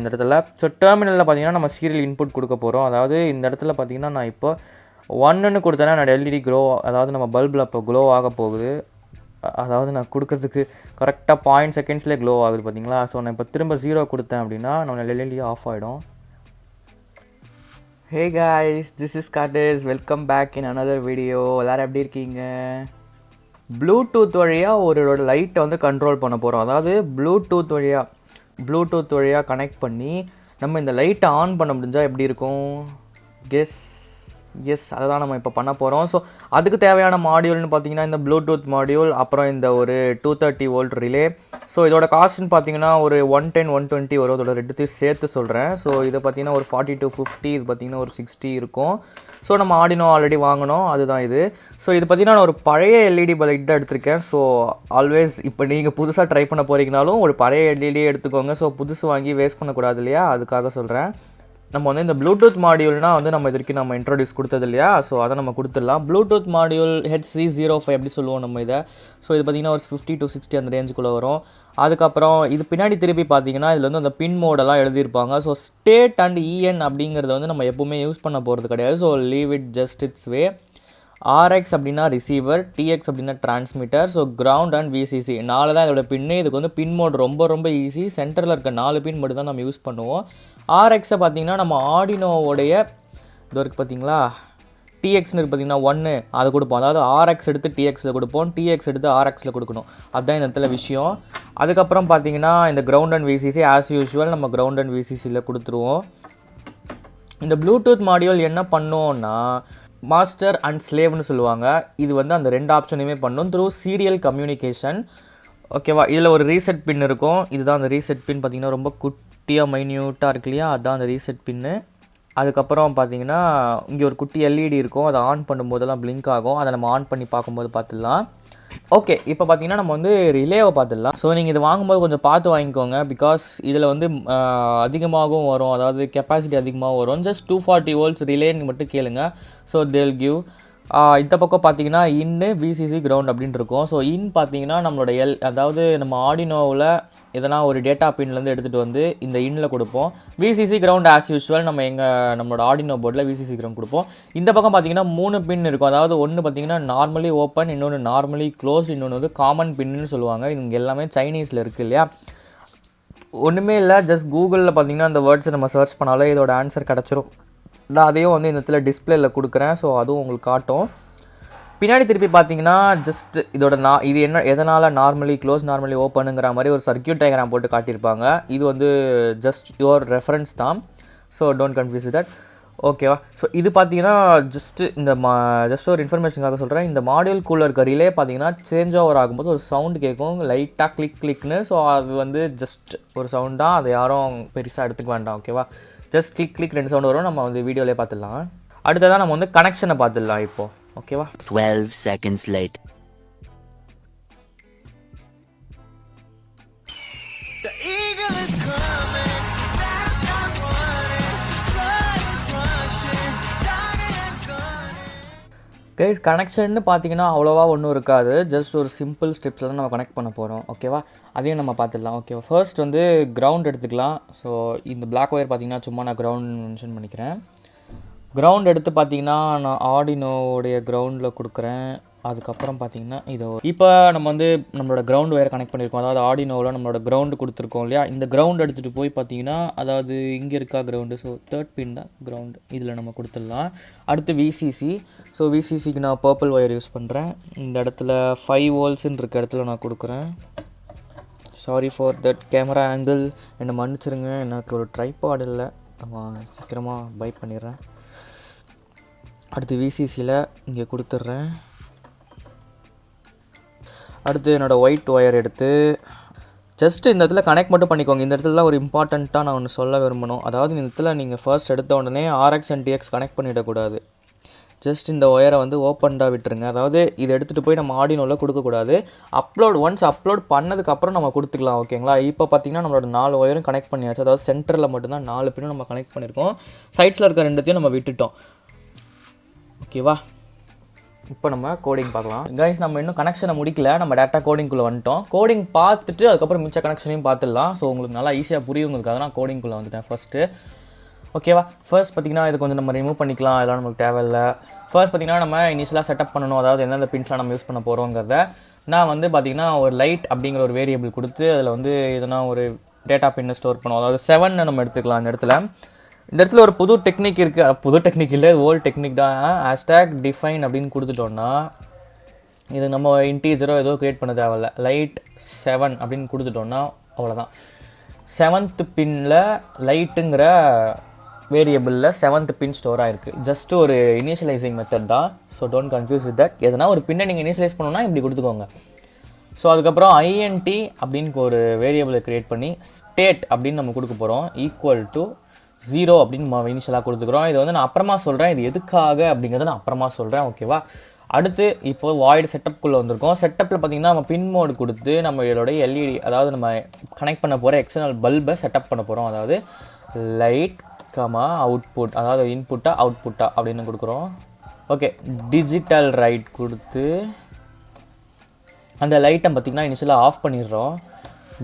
இந்த இடத்துல. ஸோ டெர்மினலில் பார்த்தீங்கன்னா நம்ம சீரியல் இன்புட் கொடுக்க போகிறோம். அதாவது இந்த இடத்துல பார்த்தீங்கன்னா நான் இப்போ 1ன்னு கொடுத்தேன்னா நான் எல்இடி க்ளோ, அதாவது நம்ம பல்பில் இப்போ க்ளோ ஆக போகுது. அதாவது நான் கொடுக்கறதுக்கு கரெக்டாக 0.0 செகண்ட்ஸ்லேயே க்ளோ ஆகுது பார்த்தீங்களா. ஸோ நான் இப்போ திரும்ப 0 கொடுத்தேன் அப்படின்னா நம்ம எல்இடி ஆஃப் ஆகிடும். Hey guys, this is KARTIS. Welcome back in another video. எல்லாரும் எப்படி இருக்கீங்க? ப்ளூடூத் வழியாக ஒரு லைட்டை வந்து கண்ட்ரோல் பண்ண போகிறோம். அதாவது ப்ளூடூத் வழியாக கனெக்ட் பண்ணி நம்ம இந்த லைட்டை ஆன் பண்ண முடிஞ்சால் எப்படி இருக்கும்? எஸ் அதை தான் நம்ம இப்போ பண்ண போகிறோம். ஸோ அதுக்கு தேவையான மாடியூல்னு பார்த்தீங்கன்னா இந்த ப்ளூடூத் மாடியூல், அப்புறம் இந்த ஒரு 230 வோல்ட் ரிலே. ஸோ இதோட காஸ்ட்னு பார்த்தீங்கன்னா ஒரு 110 120 வரும். அதோட ரெண்டுத்தையும் சேர்த்து சொல்கிறேன். ஸோ இதை பார்த்தீங்கன்னா ஒரு 40 to 50, இது பார்த்தீங்கன்னா ஒரு 60 இருக்கும். ஸோ நம்ம ஆர்டினோ ஆல்ரெடி வாங்கினோம், அதுதான் இது. ஸோ இது பார்த்தீங்கன்னா நான் ஒரு பழைய எல்இடி பல்ப் தான் எடுத்திருக்கேன். ஸோ ஆல்வேஸ் இப்போ நீங்கள் புதுசாக ட்ரை பண்ண போகிறீங்கனாலும் ஒரு பழைய எல்இடி எடுத்துக்கோங்க. ஸோ புதுசு வாங்கி வேஸ்ட் பண்ணக்கூடாது இல்லையா, அதுக்காக சொல்கிறேன். நம்ம வந்து இந்த ப்ளூடூத் மாடியூல்னால் வந்து நம்ம இதுக்கு நம்ம இன்ட்ரோடியூஸ் கொடுத்தது இல்லையா, ஸோ அதை நம்ம கொடுத்துடலாம். ப்ளூடூத் மாடியூல் HC05 எப்படி சொல்லுவோம் நம்ம இதை. ஸோ இது பார்த்திங்கன்னா ஒரு 50 to 60 அந்த ரேஞ்சுக்குள்ளே வரும். அதுக்கப்புறம் இது பின்னாடி திருப்பி பார்த்தீங்கன்னா இதில் வந்து அந்த பின் மோடெல்லாம் எழுதியிருப்பாங்க. ஸோ ஸ்டேட் அண்ட் EN அப்படிங்கிறத வந்து நம்ம எப்போவுமே யூஸ் பண்ண போகிறது கிடையாது. So leave it just it's way. RX அப்படின்னா ரிசீவர், TX அப்படின்னா transmitter. So ground and VCC 4 தான் இதோட பின்னு. இதுக்கு வந்து பின் மோட் ரொம்ப ஈஸி. சென்டரில் இருக்க 4 பின் மட்டும் தான் நம்ம யூஸ் பண்ணுவோம். RXை பார்த்தீங்கன்னா நம்ம ஆர்டினோவுடைய இது இருக்குது பார்த்தீங்களா, TXன்னு இருக்குது பார்த்தீங்கன்னா 1 அதை கொடுப்போம். அதாவது RX எடுத்து TXயில் கொடுப்போம், TX எடுத்து RXயில் கொடுக்கணும். அதுதான் இந்த இடத்துல விஷயம். அதுக்கப்புறம் பார்த்தீங்கன்னா இந்த ground and VCC as usual நம்ம கிரவுண்ட் அண்ட் VCCயில் கொடுத்துருவோம். இந்த ப்ளூடூத் மாடியூல் என்ன பண்ணோன்னா மாஸ்டர் அண்ட் ஸ்லேவ்னு சொல்லுவாங்க. இது வந்து அந்த 2 ஆப்ஷனையுமே பண்ணும் த்ரூ சீரியல் கம்யூனிகேஷன். ஓகேவா. இதில் ஒரு ரீசெட் பின் இருக்கும். இதுதான் அந்த ரீசெட் பின். பார்த்திங்கன்னா ரொம்ப குட்டியாக மைன்யூட்டாக இருக்கு இல்லையா, அதுதான் அந்த ரீசெட் பின்னு. அதுக்கப்புறம் பார்த்திங்கன்னா இங்கே ஒரு குட்டி எல்இடி இருக்கும். அதை ஆன் பண்ணும்போதெல்லாம் பிளிங்க் ஆகும். அதை நம்ம ஆன் பண்ணி பார்க்கும்போது பார்த்துடலாம். ஓகே, இப்போ பார்த்தீங்கன்னா நம்ம வந்து ரிலேவை பார்த்துடலாம். ஸோ நீங்கள் இது வாங்கும்போது கொஞ்சம் பார்த்து வாங்கிக்கோங்க. பிகாஸ் இதில் வந்து அதிகமாகவும் வரும், அதாவது கெப்பாசிட்டி அதிகமாக வரும். ஜஸ்ட் 240 volts ரிலேன்னு மட்டும் கேளுங்க. ஸோ தேல் கிவ். இந்த பக்கம் பார்த்தீங்கன்னா இன்னு VCC கிரவுண்ட் அப்படின்னு இருக்கும். ஸோ இன் பார்த்தீங்கன்னா நம்மளோட அதாவது நம்ம ஆர்டினோவில் எதனா ஒரு டேட்டா பின்லேருந்து எடுத்துகிட்டு வந்து இந்த இன்னில் கொடுப்போம். VCC கிரவுண்ட் ஆஸ் யூஷுவல் நம்மளோட ஆர்டினோ போர்டில் VCC கிரவுண்ட் கொடுப்போம். இந்த பக்கம் பார்த்தீங்கன்னா 3 பின் இருக்கும். அதாவது ஒன்று பார்த்தீங்கன்னா நார்மலி ஓப்பன், இன்னொன்று நார்மலி க்ளோஸ், இன்னொன்று வந்து காமன் பின்னு சொல்லுவாங்க. இங்கே எல்லாமே சைனீஸில் இருக்குது இல்லையா. ஒன்றுமே இல்லை, ஜஸ்ட் கூகுளில் பார்த்தீங்கன்னா அந்த வேர்ட்ஸை நம்ம சர்ச் பண்ணாலே இதோட ஆன்சர் கிடச்சிரும். நான் அதையும் வந்து இந்த இடத்துல டிஸ்பிளேயில் கொடுக்குறேன். ஸோ அதுவும் உங்களுக்கு காட்டும். பின்னாடி திருப்பி பார்த்தீங்கன்னா ஜஸ்ட் இதோட இது என்ன எதனால் நார்மலி க்ளோஸ் நார்மலி ஓப்பனுங்கிற மாதிரி ஒரு சர்க்யூட் டயக்ராம் போட்டு காட்டியிருப்பாங்க. இது வந்து ஜஸ்ட் யுவர் ரெஃபரன்ஸ் தான். So don't confuse with that. ஓகேவா. ஸோ இது பார்த்தீங்கன்னா ஜஸ்ட் ஒரு இன்ஃபர்மேஷனுக்காக சொல்கிறேன். இந்த மாடியூல்குள்ளே இருக்க ரிலே பார்த்தீங்கன்னா சேஞ்ச் ஓவர் ஆகும்போது ஒரு சவுண்டு கேட்கும், லைட்டாக கிளிக்னு. ஸோ அது வந்து ஜஸ்ட் ஒரு சவுண்ட் தான், அதை யாரும் பெருசாக எடுத்துக்க வேண்டாம். ஓகேவா. ஜஸ்ட் கிளிக் 2 சவுண்ட் வரும். நம்ம வந்து வீடியோவிலே பார்த்துடலாம். அடுத்ததான் நம்ம வந்து கனெக்ஷனை பார்த்துடலாம் இப்போது. ஓகேவா. 12 seconds later. The eagle is coming, fast I'm running, blood is rushing, starting and gunning. Guys, கனெக்ஷன்னு பார்த்தீங்கன்னா அவ்வளோவா ஒன்றும் இருக்காது. ஜஸ்ட் ஒரு சிம்பிள் ஸ்டெப்ஸில் தான் நம்ம கனெக்ட் பண்ண போகிறோம். ஓகேவா. அதையும் நம்ம பார்த்துடலாம். ஓகேவா. ஃபர்ஸ்ட் வந்து கிரவுண்ட் எடுத்துக்கலாம். ஸோ இந்த பிளாக் ஒயர் பார்த்தீங்கன்னா சும்மா நான் கிரவுண்ட் மென்ஷன் பண்ணிக்கிறேன். கிரவுண்ட் எடுத்து பார்த்தீங்கன்னா நான் ஆர்டினோடைய கிரவுண்டில் கொடுக்குறேன். அதுக்கப்புறம் பார்த்தீங்கன்னா இப்போ நம்ம வந்து நம்மளோட கிரவுண்ட் ஒயர் கனெக்ட் பண்ணியிருக்கோம். அதாவது ஆர்டினோவில் நம்மளோட கிரவுண்டு கொடுத்துருக்கோம் இல்லையா. இந்த கிரவுண்ட் எடுத்துகிட்டு போய் பார்த்தீங்கன்னா அதாவது இங்கே இருக்கா கிரவுண்டு. ஸோ 3rd பின் தான் கிரவுண்டு, இதில் நம்ம கொடுத்துடலாம். அடுத்து VCC. ஸோ VCCக்கு நான் பர்பிள் ஒயர் யூஸ் பண்ணுறேன். இந்த இடத்துல 5 voltsன்னு இருக்க இடத்துல நான் கொடுக்குறேன். Sorry for that camera angle, என்னை மன்னிச்சிருங்க. எனக்கு ஒரு ட்ரைபாட் இல்லை, சீக்கிரமாக பை பண்ணிடுறேன். அடுத்து VCCயில் இங்கே கொடுத்துட்றேன். அடுத்து என்னோடய ஒயிட் ஒயர் எடுத்து ஜஸ்ட்டு இந்த இடத்துல கனெக்ட் மட்டும் பண்ணிக்கோங்க. இந்த இடத்துல தான் ஒரு இம்பார்ட்டண்ட்டாக நான் ஒன்று சொல்ல விரும்பணும். அதாவது இந்த இடத்துல நீங்கள் ஃபர்ஸ்ட் எடுத்த உடனே RX அண்ட் TX கனெக்ட் பண்ணிடக்கூடாது. ஜஸ்ட் இந்த ஒயரை வந்து ஓப்பன்டாக விட்டுருங்க. அதாவது இதை எடுத்துகிட்டு போய் நம்ம ஆர்டினோவில் கொடுக்கக்கூடாது. ஒன்ஸ் அப்லோட் பண்ணதுக்கப்புறம் நம்ம கொடுத்துக்கலாம். ஓகேங்களா. இப்போ பார்த்தீங்கன்னா நம்மளோட 4 ஒயரும் கனெக்ட் பண்ணியாச்சு. அதாவது சென்டரில் மட்டும்தான் 4 பின்னும் நம்ம கனெக்ட் பண்ணியிருக்கோம். சைட்ஸில் இருக்க 2த்தையும் நம்ம விட்டுட்டோம். ஓகேவா. இப்போ நம்ம கோடிங் பார்க்கலாம். கைஸ் நம்ம இன்னும் கனெக்ஷனை முடிக்கல, நம்ம டேரெக்டாக கோடிங்குள்ளே வந்துட்டோம். கோடிங் பார்த்துட்டு அதுக்கப்புறம் மிச்ச கனெக்ஷனையும் பார்த்துடலாம். ஸோ உங்களுக்கு நல்லா ஈஸியாக புரியுங்கிறதுக்காக நான் கோடிங்குள்ளே வந்துட்டேன் ஃபஸ்ட்டு. ஓகேவா, ஃபர்ஸ்ட் பார்த்திங்கன்னா இது கொஞ்சம் நம்ம ரிமூவ் பண்ணிக்கலாம், இதெல்லாம் நமக்கு தேவையில்லை. ஃபர்ஸ்ட் பார்த்திங்கன்னா நம்ம இனிஷியலாக செட்டப் பண்ணணும், அதாவது எந்தெந்த பின்ஸ்லாம் நம்ம யூஸ் பண்ண போகிறோங்கிறத. நான் வந்து பார்த்திங்கன்னா ஒரு லைட் அப்படிங்கிற ஒரு வேரியபிள் கொடுத்து அதில் வந்து எதனா ஒரு டேட்டா பின்னை ஸ்டோர் பண்ணுவோம். அதாவது 7 நம்ம எடுத்துக்கலாம். இந்த இடத்துல ஒரு புது டெக்னிக் இருக்குது. புது டெக்னிக் இல்லை, ஓல்டு டெக்னிக் தான். ஹேஷ்டேக் டிஃபைன் அப்படின்னு கொடுத்துட்டோன்னா இது நம்ம இன்டீஜரோ ஏதோ க்ரியேட் பண்ண தேவையில்ல. லைட் 7 அப்படின்னு கொடுத்துட்டோன்னா அவ்வளோதான். 7th பின்னில் லைட்டுங்கிற வேரியபிளில் 7th பின் ஸ்டோர் ஆகிருக்கு. ஜஸ்ட் ஒரு இனிஷியலைசிங் மெத்தட் தான். So don't confuse with that. எதனா ஒரு பின்னை நீங்கள் இனிஷியலைஸ் பண்ணணும்னா இப்படி கொடுத்துக்கோங்க. ஸோ அதுக்கப்புறம் ஐஎன்டி அப்படின்னு ஒரு வேரியபிளை க்ரியேட் பண்ணி ஸ்டேட் அப்படின்னு நம்ம கொடுக்க போகிறோம். ஈக்குவல் டு 0 அப்படின்னு நம்ம இனிஷியலாக கொடுத்துக்கிறோம். இது வந்து நான் அப்புறமா சொல்கிறேன், இது எதுக்காக அப்படிங்கிறத நான் அப்புறமா சொல்கிறேன். ஓகேவா, அடுத்து இப்போ வாய்டு செட்டப்குள்ளே வந்திருக்கோம். செட்டப்பில் பார்த்தீங்கன்னா நம்ம பின் மோடு கொடுத்து நம்ம இதோட எல்இடி, அதாவது நம்ம கனெக்ட் பண்ண போகிற எக்ஸ்டர்னல் பல்பை செட்டப் பண்ண போகிறோம். அதாவது லைட் அவுட்புட், அதாவது இன்புட்டா அவுட்புட்டா அப்படின்னு கொடுக்குறோம். ஓகே, டிஜிட்டல் ரைட் கொடுத்து அந்த லைட்டை பார்த்திங்கன்னா இனிஷியலாக ஆஃப் பண்ணிடுறோம்.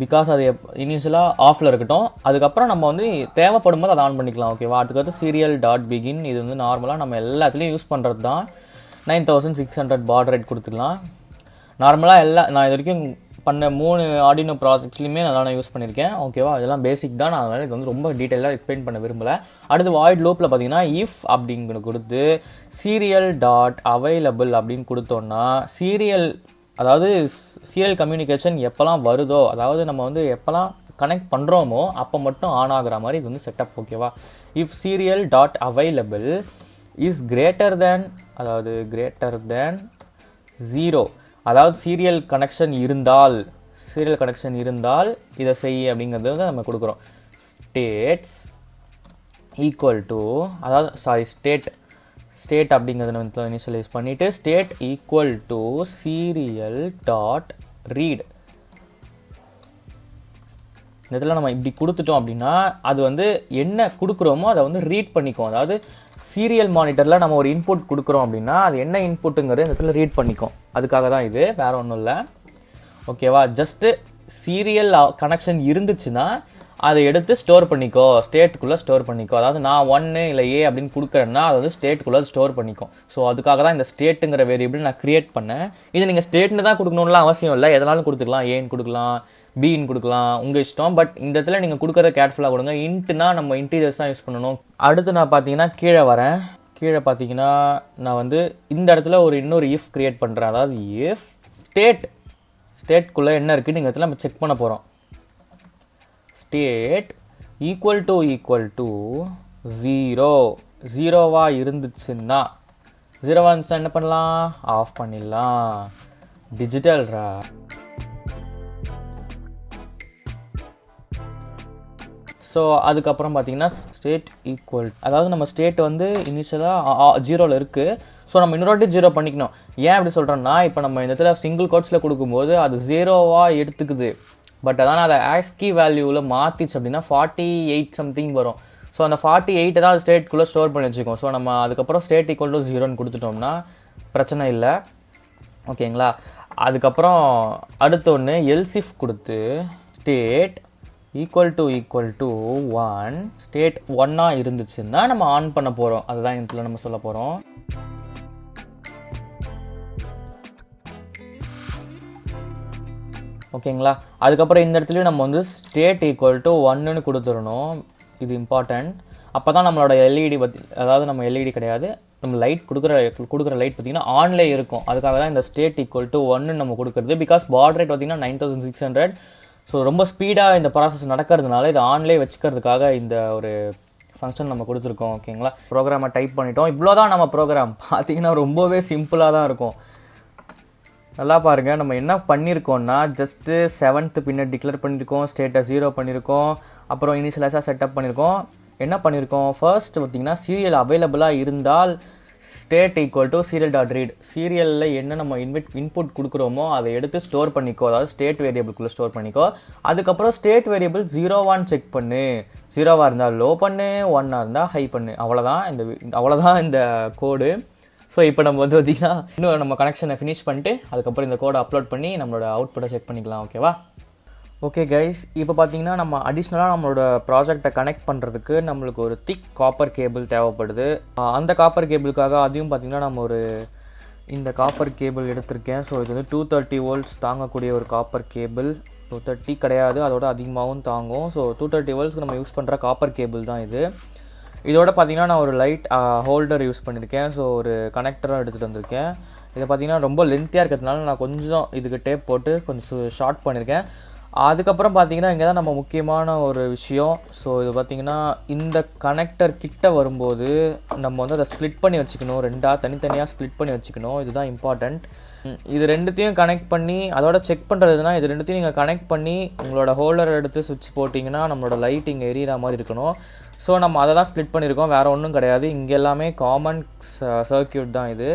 பிகாஸ் அது இனிஷியலாக ஆஃபில் இருக்கட்டும். அதுக்கப்புறம் நம்ம வந்து தேவைப்படும் போது அதை ஆன் பண்ணிக்கலாம். ஓகேவா, அதுக்கடுத்து serial.begin. இது வந்து நார்மலாக நம்ம எல்லாத்துலேயும் யூஸ் பண்ணுறது தான். 9600 பாட் ரேட் கொடுத்துக்கலாம். நார்மலாக நான் இது வரைக்கும் பண்ண 3 ஆர்டினோ ப்ராஜெக்ட்ஸ்லையுமே நான் யூஸ் பண்ணியிருக்கேன். ஓகேவா, இதெல்லாம் பேசிக் தான். நான் அதனால் இது வந்து ரொம்ப டீட்டெயிலாக எக்ஸ்பிளைன் பண்ண விரும்பலை. அடுத்து வாய்ட் லூப்பில் பார்த்தீங்கன்னா இஃப் அப்படிங்கிற கொடுத்து serial.available அப்படின்னு கொடுத்தோன்னா அதாவது சீரியல் கம்யூனிகேஷன் எப்போல்லாம் வருதோ, அதாவது நம்ம வந்து எப்போல்லாம் கனெக்ட் பண்ணுறோமோ அப்போ மட்டும் ஆன் ஆகுற மாதிரி இது வந்து செட்டப். ஓகேவா, if serial.available is greater than 0, அதாவது சீரியல் கனெக்ஷன் இருந்தால் இதை செய்ய அப்படிங்கிறது வந்து நம்ம கொடுக்குறோம். ஸ்டேட்ஸ் ஈக்குவல் டு, அதாவது ஸ்டேட் அப்படிங்கிறத வந்து இனிஷியலைஸ் பண்ணிவிட்டு ஸ்டேட் ஈக்குவல் டு serial.read. இந்த இடத்துல நம்ம இப்படி கொடுத்துட்டோம் அப்படின்னா அது வந்து என்ன கொடுக்குறோமோ அதை வந்து ரீட் பண்ணிக்கும். அதாவது சீரியல் மானிட்டரில் நம்ம ஒரு இன்புட் கொடுக்குறோம் அப்படின்னா அது என்ன இன்புட்டுங்கிறது இந்த இடத்துல ரீட் பண்ணிக்கும். அதுக்காக தான் இது, வேறு ஒன்றும் இல்லை. ஓகேவா, ஜஸ்ட்டு சீரியல் கனெக்ஷன் இருந்துச்சுன்னா அதை எடுத்து ஸ்டேட்டுக்குள்ளே ஸ்டோர் பண்ணிக்கோ. அதாவது நான் 1 இல்லை A அப்படின்னு கொடுக்குறேன்னா அது வந்து ஸ்டேட்டுக்குள்ளே ஸ்டோர் பண்ணிக்கும். ஸோ அதுக்காக தான் இந்த ஸ்டேட்டுங்கிற வேரியபிள் நான் க்ரியேட் பண்ணேன். இது நீங்கள் ஸ்டேட்னு தான் கொடுக்கணும்லாம் அவசியம் இல்லை, எதனாலும் கொடுத்துக்கலாம். ஏன்னு கொடுக்கலாம், பின்னு கொடுக்கலாம், உங்கள் இஷ்டம். பட் இந்த இடத்துல நீங்கள் கொடுக்குறத கேர்ஃபுல்லாக கொடுங்க. இன்ட்டுனா நம்ம இன்டீரியர்ஸ் தான் யூஸ் பண்ணணும். அடுத்து நான் பார்த்தீங்கன்னா கீழே வரேன். கீழே பார்த்தீங்கன்னா நான் வந்து இந்த இடத்துல இன்னொரு இஃப் க்ரியேட் பண்ணுறேன். அதாவது இஃப் ஸ்டேட்குள்ளே என்ன இருக்குன்னு இந்த இடத்துல நம்ம செக் பண்ண போகிறோம். ஸ்டேட் ஈக்குவல் டு 0 இருந்துச்சுன்னா என்ன பண்ணலாம், ஆஃப் பண்ணிடலாம். டிஜிட்டல் ஸோ அதுக்கப்புறம் பார்த்தீங்கன்னா ஸ்டேட் ஈக்குவல், அதாவது நம்ம ஸ்டேட் வந்து இனிஷியலாக 0ல் இருக்குது. ஸோ நம்ம இன்னொரு 0 பண்ணிக்கணும். ஏன் அப்படி சொல்கிறோன்னா, இப்போ நம்ம இந்த இடத்துல சிங்கிள் கோட்ஸில் கொடுக்கும்போது அது 0 எடுத்துக்குது. பட் அதான் அதை ஆஸ்கி வேல்யூவில் மாற்றிச்சு அப்படின்னா 48 சம்திங் வரும். ஸோ அந்த 48 தான் ஸ்டேட்குள்ளே ஸ்டோர் பண்ணி வச்சுக்கோம். ஸோ நம்ம அதுக்கப்புறம் ஸ்டேட் ஈக்குவல் டு 0ன்னு கொடுத்துட்டோம்னா பிரச்சனை இல்லை. ஓகேங்களா, அதுக்கப்புறம் அடுத்த ஒன்று எல்சிஃப் கொடுத்து ஸ்டேட் ஈக்குவல் டு 1, ஸ்டேட் 1 இருந்துச்சுன்னா நம்ம ஆன் பண்ண போகிறோம். அதுதான் இதில் நம்ம சொல்ல போகிறோம். ஓகேங்களா, அதுக்கப்புறம் இந்த இடத்துலையும் நம்ம வந்து ஸ்டேட் ஈக்குவல் டு 1ன்னு கொடுத்துடணும். இது இம்பார்ட்டன்ட். அப்போ தான் நம்மளோட எல்இடி அதாவது நம்ம எல்இடி கிடையாது, நம்ம லைட் கொடுக்குற லைட் பார்த்திங்கன்னா ஆன்லேயே இருக்கும். அதுக்காக தான் இந்த ஸ்டேட் ஈக்குவல் டு 1ன்னு நம்ம கொடுக்குறது. பிகாஸ் பாட் ரேட் பார்த்திங்கன்னா 9600. ஸோ ரொம்ப ஸ்பீடாக இந்த ப்ராசஸ் நடக்கிறதுனால இதை ஆன்லேயே வச்சுக்கிறதுக்காக இந்த ஒரு ஃபங்க்ஷன் நம்ம கொடுத்துருக்கோம். ஓகேங்களா, ப்ரோக்ராமை டைப் பண்ணிட்டோம். இவ்வளோ தான் நம்ம ப்ரோக்ராம். பார்த்திங்கன்னா ரொம்பவே சிம்பிளாக தான் இருக்கும். நல்லா பாருங்கள், நம்ம என்ன பண்ணியிருக்கோம்னா ஜஸ்ட்டு 7th பின்னை டிக்ளேர் பண்ணியிருக்கோம், ஸ்டேட்டை 0 பண்ணியிருக்கோம், அப்புறம் இனிஷியலைஸாக செட்டப் பண்ணியிருக்கோம். என்ன பண்ணியிருக்கோம், ஃபர்ஸ்ட் பார்த்திங்கன்னா சீரியல் அவைலபிளாக இருந்தால் ஸ்டேட் ஈக்குவல் டு serial.read. சீரியலில் என்ன நம்ம இன்புட் கொடுக்குறோமோ அதை எடுத்து ஸ்டோர் பண்ணிக்கோ, அதாவது ஸ்டேட் வேரியபிள்குள்ளே ஸ்டோர் பண்ணிக்கோ. அதுக்கப்புறம் ஸ்டேட் வேரியபிள் 0 செக் பண்ணு, 0 இருந்தால் லோ பண்ணு, 1 இருந்தால் ஹை பண்ணு. அவ்வளோதான் இந்த கோடு. ஸோ இப்போ நம்ம வந்து பார்த்திங்கன்னா இன்னும் நம்ம கனெக்ஷனை ஃபினிஷ் பண்ணிட்டு அதுக்கப்புறம் இந்த கோடை அப்லோட் பண்ணி நம்மளோட அவுட்புட்டை செக் பண்ணிக்கலாம். ஓகேவா? ஓகே கைஸ், இப்போ பார்த்தீங்கன்னா நம்ம அடிஷ்னலாக நம்மளோட ப்ராஜெக்டை கனெக்ட் பண்ணுறதுக்கு நம்மளுக்கு ஒரு திக் காப்பர் கேபிள் தேவைப்படுது. அந்த காப்பர் கேபிளுக்காக அதையும் பார்த்திங்கன்னா நம்ம இந்த காப்பர் கேபிள் எடுத்திருக்கேன். ஸோ இது வந்து 230 volts தாங்கக்கூடிய ஒரு காப்பர் கேபிள். 230 கிடையாது, அதோட அதிகமாகவும் தாங்கும். ஸோ 230 voltsக்கு நம்ம யூஸ் பண்ணுற காப்பர் கேபிள் தான் இது. இதோட பார்த்திங்கன்னா நான் ஒரு லைட் ஹோல்டர் யூஸ் பண்ணியிருக்கேன். ஸோ ஒரு கனெக்டரும் எடுத்துகிட்டு வந்திருக்கேன். இதை பார்த்திங்கன்னா ரொம்ப லென்த்தியாக இருக்கிறதுனால நான் கொஞ்சம் இதுக்கு டேப் போட்டு கொஞ்சம் ஷார்ட் பண்ணியிருக்கேன். அதுக்கப்புறம் பார்த்திங்கன்னா இங்கே தான் நம்ம முக்கியமான ஒரு விஷயம். ஸோ இது பார்த்திங்கன்னா இந்த கனெக்டர் கிட்ட வரும்போது நம்ம வந்து அதை ஸ்ப்ளிட் பண்ணி வச்சுக்கணும். தனித்தனியாக ஸ்ப்ளிட் பண்ணி வச்சுக்கணும். இதுதான் இம்பார்ட்டண்ட். இது ரெண்டுத்தையும் கனெக்ட் பண்ணி அதோட செக் பண்ணுறதுனா இது ரெண்டுத்தையும் நீங்கள் கனெக்ட் பண்ணி உங்களோட ஹோல்டர் எடுத்து சுவிட்ச் போட்டிங்கன்னா நம்மளோட லைட் இங்கே எரியிற மாதிரி இருக்கணும். ஸோ நம்ம அதை தான் ஸ்ப்ளிட் பண்ணியிருக்கோம், வேறு ஒன்றும் கிடையாது. இங்கே எல்லாமே காமன் சர்க்கியூட் தான் இது.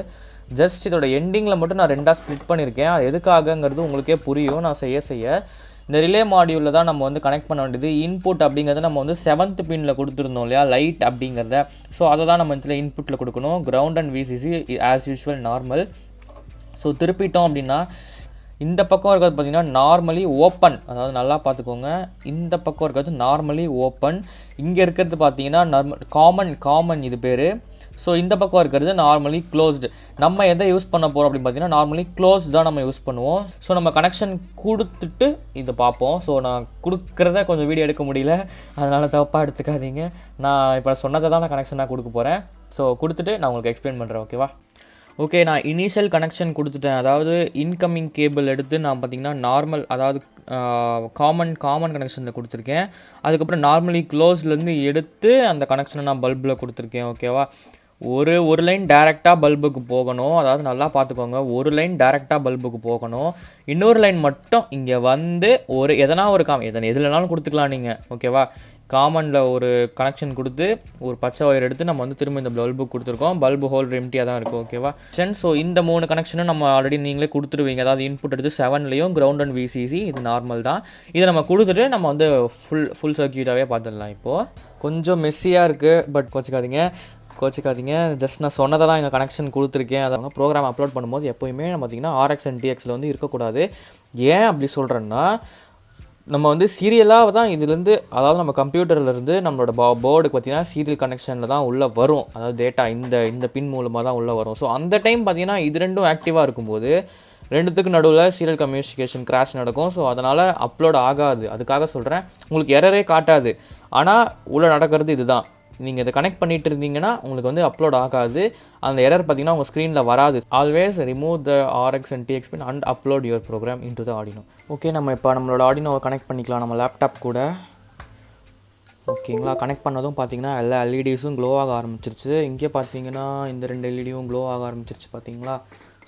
ஜஸ்ட் இதோட எண்டிங்கில் மட்டும் நான் 2ஆக ஸ்ப்ளிட் பண்ணியிருக்கேன். அது எதுக்காகங்கிறது உங்களுக்கே புரியும் நான் செய்ய. இந்த ரிலே மாடியூலில் தான் நம்ம வந்து கனெக்ட் பண்ண வேண்டியது. இன்புட் அப்படிங்கிறத நம்ம வந்து 7th பின்னில் கொடுத்துருந்தோம் இல்லையா, லைட் அப்படிங்கிறத. ஸோ அதை தான் நம்ம இதில் இன்புட்டில் கொடுக்கணும். Ground and VCC as usual normal. So திருப்பிட்டோம் அப்படின்னா இந்த பக்கம் இருக்கிறது பார்த்திங்கன்னா நார்மலி ஓப்பன், அதாவது நல்லா பார்த்துக்கோங்க. இந்த பக்கம் இருக்கிறது நார்மலி ஓப்பன், இங்கே இருக்கிறது பார்த்திங்கன்னா காமன் இது பேர். ஸோ இந்த பக்கம் இருக்கிறது நார்மலி க்ளோஸ்டு. நம்ம எதை யூஸ் பண்ண போகிறோம் அப்படின்னு பார்த்தீங்கன்னா நார்மலி க்ளோஸ் தான் நம்ம யூஸ் பண்ணுவோம். ஸோ நம்ம கனெக்ஷன் கொடுத்துட்டு இதை பார்ப்போம். ஸோ நான் கொடுக்குறத கொஞ்சம் வீடியோ எடுக்க முடியல, அதனால் தப்பாக எடுத்துக்காதீங்க. நான் இப்போ சொன்னதை தான் நான் கனெக்ஷனாக கொடுக்க போகிறேன். ஸோ கொடுத்துட்டு நான் உங்களுக்கு எக்ஸ்பிளைன் பண்ணுறேன். ஓகேவா? ஓகே, நான் இனிஷியல் கனெக்ஷன் கொடுத்துட்டேன். அதாவது இன்கமிங் கேபிள் எடுத்து நான் பார்த்திங்கன்னா நார்மல், அதாவது காமன் கனெக்ஷனில் கொடுத்துருக்கேன். அதுக்கப்புறம் நார்மலி க்ளோஸ்லேருந்து எடுத்து அந்த கனெக்ஷனை நான் பல்பில் கொடுத்துருக்கேன். ஓகேவா? ஒரு லைன் டேரெக்டாக பல்புக்கு போகணும். அதாவது நல்லா பார்த்துக்கோங்க, ஒரு லைன் டேரெக்டாக பல்புக்கு போகணும். இன்னொரு லைன் மட்டும் இங்கே வந்து எதனா ஒரு எதுலனாலும் கொடுத்துக்கலாம் நீங்கள். ஓகேவா? காமனில் ஒரு கனெக்ஷன் கொடுத்து ஒரு பச்சை ஒயர் எடுத்து நம்ம வந்து திரும்ப இந்த பல்புக்கு கொடுத்துருக்கோம். பல்பு ஹோல்டர் எம்டியாக தான் இருக்கும். ஓகேவா? ஸோ இந்த 3 கனெக்ஷனும் நம்ம ஆல்ரெடி நீங்களே கொடுத்துருவீங்க. அதாவது இன்புட் எடுத்து 7லேயும் கிரவுண்ட் அண்ட் விசிசி இது நார்மல் தான். இதை நம்ம கொடுத்துட்டு நம்ம வந்து ஃபுல் சர்க்கியூட்டாகவே பார்த்துடலாம். இப்போது கொஞ்சம் மெஸ்ஸியாக இருக்குது, பட் கோச்சிக்காதீங்க. ஜஸ்ட் நான் சொன்னதை தான் எங்கள் கனெக்ஷன் கொடுத்துருக்கேன். அதை ப்ரோக்ராம் அப்லோட் பண்ணும்போது எப்போயுமே நம்ம பார்த்திங்கன்னா RX and TXயில் வந்து இருக்கக்கூடாது. ஏன் அப்படி சொல்கிறேன்னா நம்ம வந்து சீரியலாக தான் இதுலேருந்து, அதாவது நம்ம கம்ப்யூட்டர்லேருந்து நம்மளோட போர்டுக்கு பார்த்திங்கன்னா சீரியல் கனெக்ஷனில் தான் உள்ளே வரும். அதாவது டேட்டா இந்த பின் மூலமாக தான் உள்ளே வரும். ஸோ அந்த டைம் பார்த்திங்கன்னா இது ரெண்டும் ஆக்டிவாக இருக்கும்போது ரெண்டுத்துக்கு நடுவில் சீரியல் கம்யூனிகேஷன் கிராஷ் நடக்கும். ஸோ அதனால் அப்லோட் ஆகாது. அதுக்காக சொல்கிறேன், உங்களுக்கு எரரே காட்டாது. ஆனால் உள்ளே நடக்கிறது இதுதான். நீங்கள் இதை கனெக்ட் பண்ணிட்டு இருந்தீங்கன்னா உங்களுக்கு வந்து அப்லோட் ஆகாது. அந்த எரர் பார்த்தீங்கன்னா உங்கள் ஸ்க்ரீனில் வராது. Always remove the RX and TX pin and upload your program into the Arduino. Okay, நம்ம இப்போ நம்மளோட ஆர்டினோவை கனெக்ட் பண்ணிக்கலாம் நம்ம லேப்டாப் கூட. ஓகேங்களா? கனெக்ட் பண்ணதும் பார்த்தீங்கன்னா எல்லா LEDஸும் க்ளோ ஆக ஆரம்பிச்சிருச்சு. இங்கே பார்த்தீங்கன்னா இந்த 2 LEDயும் க்ளோ ஆக ஆரம்பிச்சிருச்சு பார்த்தீங்களா?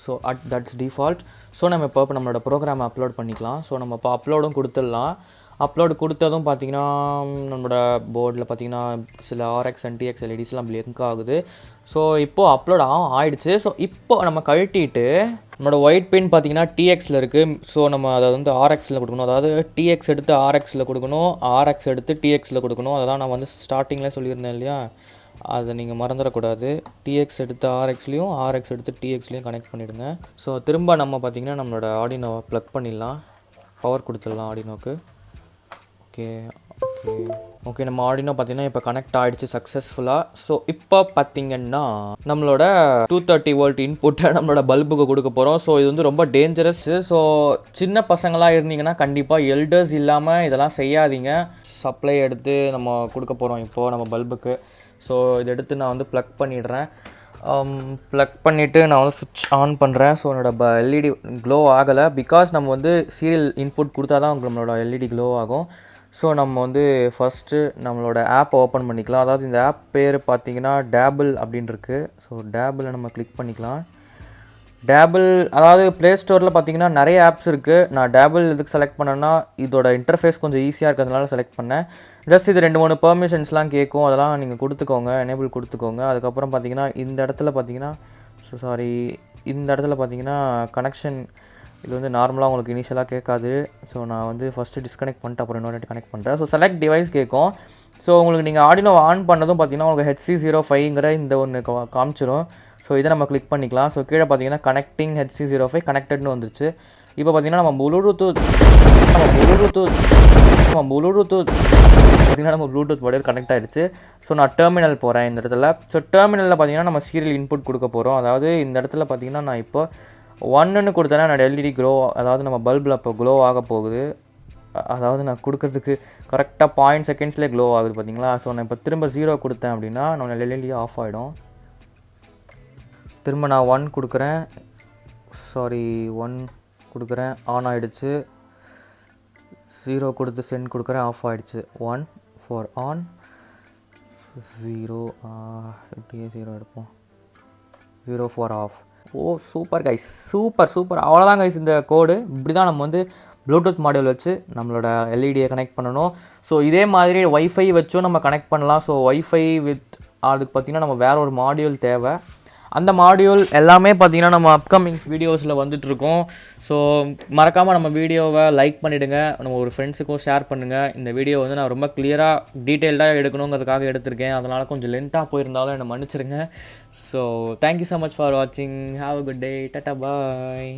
So that's default. ஸோ நம்ம இப்போ நம்மளோட ப்ரோக்ராமை அப்லோட் பண்ணிக்கலாம். ஸோ நம்ம இப்போ அப்லோடும் கொடுத்துடலாம். அப்லோடு கொடுத்ததும் பார்த்திங்கன்னா நம்மளோட போர்டில் பார்த்திங்கன்னா சில RX and TX LEDஸ்லாம் பிளிங்க் ஆகுது. ஸோ இப்போது அப்லோட் ஆகிடுச்சு. ஸோ இப்போ நம்ம கழட்டிட்டு நம்மளோட ஒயிட் பின் பார்த்திங்கன்னா TXயில் இருக்குது. ஸோ நம்ம அதை வந்து RXயில் கொடுக்கணும். அதாவது TX எடுத்து RXயில் கொடுக்கணும், RX எடுத்து TXயில் கொடுக்கணும். அதை தான் நான் வந்து ஸ்டார்டிங்கில் சொல்லியிருந்தேன் இல்லையா, அதை நீங்கள் மறந்துடக்கூடாது. TX எடுத்து RXலையும் RX எடுத்து TXலையும் கனெக்ட் பண்ணிவிடுங்க. ஸோ திரும்ப நம்ம பார்த்திங்கன்னா நம்மளோட ஆர்டினோவை ப்ளக் பண்ணிடலாம், பவர் கொடுத்துடலாம் ஆர்டினோக்கு. ஓகே நம்ம ஆர்டினோ பார்த்தீங்கன்னா இப்போ கனெக்ட் ஆகிடுச்சு சக்ஸஸ்ஃபுல்லாக. ஸோ இப்போ பார்த்தீங்கன்னா நம்மளோட 230 volt இன்புட்டை நம்மளோட பல்புக்கு கொடுக்க போகிறோம். ஸோ இது வந்து ரொம்ப டேஞ்சரஸ். ஸோ சின்ன பசங்களாக இருந்தீங்கன்னா கண்டிப்பாக எல்டர்ஸ் இல்லாமல் இதெல்லாம் செய்யாதீங்க. சப்ளை எடுத்து நம்ம கொடுக்க போகிறோம் இப்போது நம்ம பல்புக்கு. ஸோ இதை எடுத்து நான் வந்து ப்ளக் பண்ணிடுறேன். ப்ளக் பண்ணிவிட்டு நான் வந்து சுவிட்ச் ஆன் பண்ணுறேன். ஸோ என்னோடய LED க்ளோ ஆகலை. பிகாஸ் நம்ம வந்து சீரியல் இன்புட் கொடுத்தா தான் நம்மளோட LED க்ளோ ஆகும். ஸோ நம்ம வந்து ஃபஸ்ட்டு நம்மளோட ஆப்பை ஓப்பன் பண்ணிக்கலாம். அதாவது இந்த ஆப் பேர் பார்த்திங்கன்னா டேபிள் அப்படின்னு இருக்குது. ஸோ டேபிளில் நம்ம கிளிக் பண்ணிக்கலாம். டேபிள் அதாவது ப்ளே ஸ்டோரில் பார்த்திங்கன்னா நிறைய ஆப்ஸ் இருக்குது. நான் டேபிள் இதுக்கு செலக்ட் பண்ணேன்னா இதோட இன்டர்ஃபேஸ் கொஞ்சம் ஈஸியாக இருக்கிறதுனால செலக்ட் பண்ணேன். ஜஸ்ட் இது 2-3 பெர்மிஷன்ஸ்லாம் கேட்கும், அதெல்லாம் நீங்கள் கொடுத்துக்கோங்க, எனேபிள் கொடுத்துக்கோங்க. அதுக்கப்புறம் பார்த்திங்கன்னா இந்த இடத்துல பார்த்திங்கன்னா கனெக்ஷன் இது வந்து நார்மலாக உங்களுக்கு இனிஷியலாக கேட்காது. ஸோ நான் வந்து ஃபஸ்ட்டு டிஸ்கனெக்ட் பண்ணிட்டு அப்புறம் இன்னொரு கனெக்ட் பண்ணுறேன். ஸோ செலக்ட் டிவைஸ் கேட்கும். ஸோ உங்களுக்கு நீங்கள் ஆர்டினோ ஆன் பண்ணதும் பார்த்திங்கன்னா உங்களுக்கு HC05ங்கிற இந்த ஒன்று காமிச்சிரும். ஸோ இதை நம்ம கிளிக் பண்ணிக்கலாம். ஸோ கீழே பார்த்தீங்கன்னா கனெக்டிங் HC05 கனெக்டட்னு வந்துருச்சு. இப்போ பார்த்தீங்கன்னா நம்ம ப்ளூடூத் பார்த்தீங்கன்னா நம்ம ப்ளூடூத் மாடியூல் கனெக்ட் ஆகிடுச்சு. ஸோ நான் டெர்மினல் போகிறேன் இந்த இடத்துல. ஸோ டெர்மினலில் பார்த்தீங்கன்னா நம்ம சீரியல் இன்புட் கொடுக்க போகிறோம். அதாவது இந்த இடத்துல பார்த்தீங்கன்னா நான் இப்போ 1ன்னு கொடுத்தேன்னா என்னோட LED க்ளோ, அதாவது நம்ம பல்பில் இப்போ க்ளோ ஆக போகுது. அதாவது நான் கொடுக்கறதுக்கு கரெக்டாக 0.0 செகண்ட்ஸ்லேயே க்ளோ ஆகுது பார்த்தீங்களா. ஸோ நான் இப்போ திரும்ப 0 கொடுத்தேன் அப்படின்னா நம்ம LED ஆஃப் ஆகிடும். திரும்ப நான் 1 கொடுக்குறேன், 1 கொடுக்குறேன், ஆன் ஆகிடுச்சு. 0 கொடுத்து சென்ட் கொடுக்குறேன், ஆஃப் ஆகிடுச்சு. 1 for ஆன், 0 இப்படியே 0 எடுப்போம், 0 for off. Oh super guys, super. அவ்வளோதான் கைஸ் இந்த கோடு. இப்படி தான் நம்ம வந்து ப்ளூடூத் மாடியூல் வச்சு நம்மளோட எல்இடியை கனெக்ட் பண்ணணும். ஸோ இதே மாதிரி வைஃபை வச்சும் நம்ம கனெக்ட் பண்ணலாம். ஸோ வைஃபை வித் அதுக்கு பார்த்திங்கன்னா நம்ம வேறு ஒரு மாடியூல் தேவை. அந்த மாடியூல் எல்லாமே பார்த்திங்கன்னா நம்ம அப்கமிங் வீடியோஸில் வந்துட்டுருக்கோம். ஸோ மறக்காமல் நம்ம வீடியோவை லைக் பண்ணிவிடுங்க, நம்ம ஒரு ஃப்ரெண்ட்ஸுக்கும் ஷேர் பண்ணுங்கள். இந்த வீடியோ வந்து நான் ரொம்ப கிளியராக டீட்டெயில்டாக எடுக்கணுங்கிறதுக்காக எடுத்திருக்கேன். அதனால் கொஞ்சம் லென்த்தாக போயிருந்தாலும் என்னை மன்னிச்சிருங்க. So thank you so much for வாட்சிங். Have a good day. Tata bye.